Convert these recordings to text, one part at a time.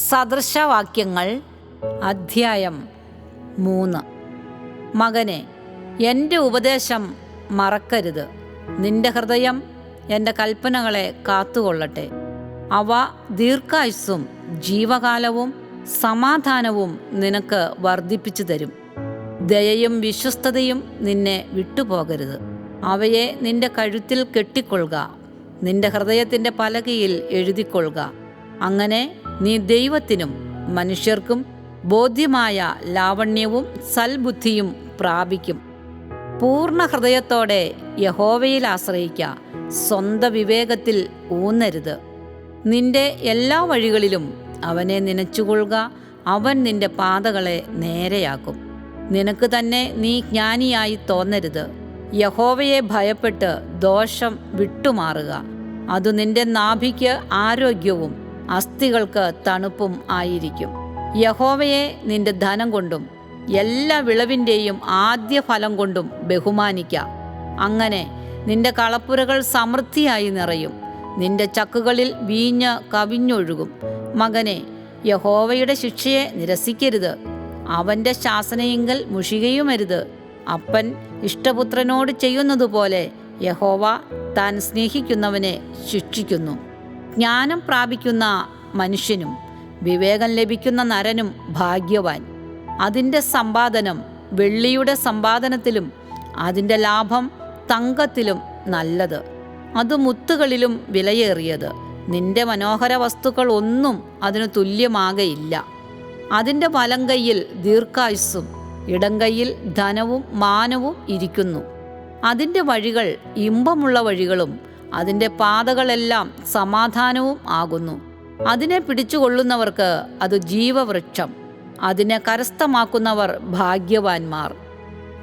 സദൃശവാക്യങ്ങൾ അധ്യായം 3. മകനെ, എൻ്റെ ഉപദേശം മറക്കരുത്. നിന്റെ ഹൃദയം എൻ്റെ കൽപ്പനകളെ കാത്തുകൊള്ളട്ടെ. അവ ദീർഘായുസ്സും ജീവകാലവും സമാധാനവും നിനക്ക് വർദ്ധിപ്പിച്ചു തരും. ദയയും വിശ്വസ്തതയും നിന്നെ വിട്ടുപോകരുത്. അവയെ നിന്റെ കഴുത്തിൽ കെട്ടിക്കൊള്ളുക, നിന്റെ ഹൃദയത്തിൻ്റെ പലകയിൽ എഴുതിക്കൊള്ളുക. അങ്ങനെ നീ ദൈവത്തിനും മനുഷ്യർക്കും ബോധ്യമായ ലാവണ്യവും സൽബുദ്ധിയും പ്രാപിക്കും. പൂർണ്ണ ഹൃദയത്തോടെ യഹോവയിൽ ആശ്രയിക്കുക, സ്വന്തം വിവേകത്തിൽ ഊന്നരുത്. നിന്റെ എല്ലാ വഴികളിലും അവനെ നനച്ചുകൊള്ളുക, അവൻ നിന്റെ പാതകളെ നേരെയാക്കും. നിനക്ക് തന്നെ നീ ജ്ഞാനിയായി തോന്നരുത്. യഹോവയെ ഭയപ്പെട്ട് ദോഷം വിട്ടുമാറുക. അത് നിന്റെ നാഭിക്ക് ആരോഗ്യവും അസ്ഥികൾക്ക് തണുപ്പും ആയിരിക്കും. യഹോവയെ നിന്റെ ധനം കൊണ്ടും എല്ലാ വിളവിൻ്റെയും ആദ്യ ഫലം കൊണ്ടും ബഹുമാനിക്ക. അങ്ങനെ നിന്റെ കളപ്പുരകൾ സമൃദ്ധിയായി നിറയും, നിന്റെ ചക്കുകളിൽ വീഞ്ഞ് കവിഞ്ഞൊഴുകും. മകനെ, യഹോവയുടെ ശിക്ഷയെ നിരസിക്കരുത്, അവൻ്റെ ശാസനയിങ്കൽ മുഷികയുമരുത്. അപ്പൻ ഇഷ്ടപുത്രനോട് ചെയ്യുന്നതുപോലെ യഹോവ താൻ സ്നേഹിക്കുന്നവനെ ശിക്ഷിക്കുന്നു. ജ്ഞാനം പ്രാപിക്കുന്ന മനുഷ്യനും വിവേകം ലഭിക്കുന്ന നരനും ഭാഗ്യവാൻ. അതിൻ്റെ സമ്പാദനം വെള്ളിയുടെ സമ്പാദനത്തിലും അതിൻ്റെ ലാഭം തങ്കത്തിലും നല്ലത്. അത് മുത്തുകളിലും വിലയേറിയത്. നിന്റെ മനോഹര വസ്തുക്കൾ ഒന്നും അതിനു തുല്യമാകയില്ല. അതിൻ്റെ വലങ്കയ്യിൽ ദീർഘായുസ്സും ഇടങ്കയ്യിൽ ധനവും മാനവും ഇരിക്കുന്നു. അതിൻ്റെ വഴികൾ ഇമ്പമുള്ള വഴികളും അതിൻ്റെ പാതകളെല്ലാം സമാധാനവും ആകുന്നു. അതിനെ പിടിച്ചുകൊള്ളുന്നവർക്ക് അത് ജീവവൃക്ഷം, അതിനെ കരസ്ഥമാക്കുന്നവർ ഭാഗ്യവാന്മാർ.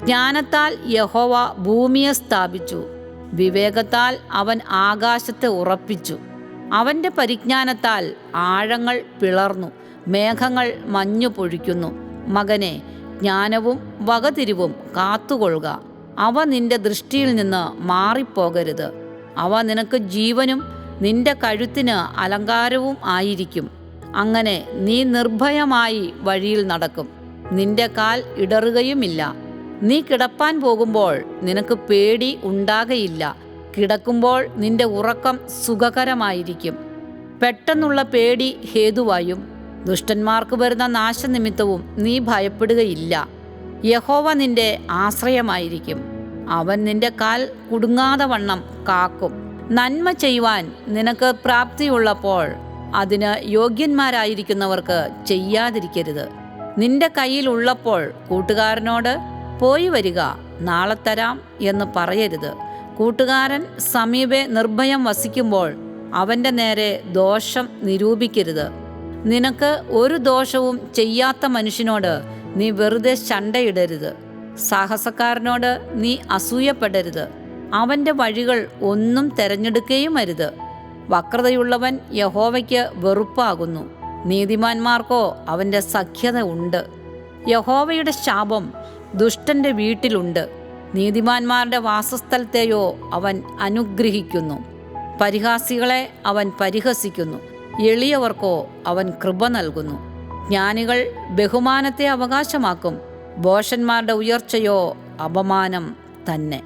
ജ്ഞാനത്താൽ യഹോവ ഭൂമിയെ സ്ഥാപിച്ചു, വിവേകത്താൽ അവൻ ആകാശത്തെ ഉറപ്പിച്ചു. അവൻ്റെ പരിജ്ഞാനത്താൽ ആഴങ്ങൾ പിളർന്നു, മേഘങ്ങൾ മഞ്ഞു പൊഴിക്കുന്നു. മകനെ, ജ്ഞാനവും വകതിരിവും കാത്തുകൊള്ളുക. അവ നിന്റെ ദൃഷ്ടിയിൽ നിന്ന് മാറിപ്പോകരുത്. അവ നിനക്ക് ജീവനും നിന്റെ കഴുത്തിന് അലങ്കാരവും ആയിരിക്കും. അങ്ങനെ നീ നിർഭയമായി വഴിയിൽ നടക്കും, നിന്റെ കാൽ ഇടറുകയുമില്ല. നീ കിടപ്പാൻ പോകുമ്പോൾ നിനക്ക് പേടി ഉണ്ടാകയില്ല. കിടക്കുമ്പോൾ നിന്റെ ഉറക്കം സുഖകരമായിരിക്കും. പെട്ടെന്നുള്ള പേടി ഹേതുവായും ദുഷ്ടന്മാർക്ക് വരുന്ന നാശനിമിത്തവും നീ ഭയപ്പെടുകയില്ല. യഹോവ നിന്റെ ആശ്രയമായിരിക്കും, അവൻ നിന്റെ കാൽ കുടുങ്ങാതെ വണ്ണം കാക്കും. നന്മ ചെയ്യുവാൻ നിനക്ക് പ്രാപ്തിയുള്ളപ്പോൾ അതിന് യോഗ്യന്മാരായിരിക്കുന്നവർക്ക് ചെയ്യാതിരിക്കരുത്. നിന്റെ കയ്യിലുള്ളപ്പോൾ കൂട്ടുകാരനോട് പോയി വരിക, നാളെ തരാം എന്ന് പറയരുത്. കൂട്ടുകാരൻ സമീപെ നിർഭയം വസിക്കുമ്പോൾ അവൻ്റെ നേരെ ദോഷം നിരൂപിക്കരുത്. നിനക്ക് ഒരു ദോഷവും ചെയ്യാത്ത മനുഷ്യനോട് നീ വെറുതെ ശണ്ടയിടരുത്. സാഹസക്കാരനോട് നീ അസൂയപ്പെടരുത്. അവൻ്റെ വഴികൾ ഒന്നും തെരഞ്ഞെടുക്കുകയും അരുത്. വക്രതയുള്ളവൻ യഹോവയ്ക്ക് വെറുപ്പാകുന്നു, നീതിമാന്മാർക്കോ അവൻ്റെ സഖ്യത ഉണ്ട്. യഹോവയുടെ ശാപം ദുഷ്ടൻ്റെ വീട്ടിലുണ്ട്, നീതിമാന്മാരുടെ വാസസ്ഥലത്തെയോ അവൻ അനുഗ്രഹിക്കുന്നു. പരിഹാസികളെ അവൻ പരിഹസിക്കുന്നു, എളിയവർക്കോ അവൻ കൃപ നൽകുന്നു. ജ്ഞാനികൾ ബഹുമാനത്തെ അവകാശമാക്കും, ഭോഷന്മാരുടെ ഉയർച്ചയോ അപമാനം തന്നെ.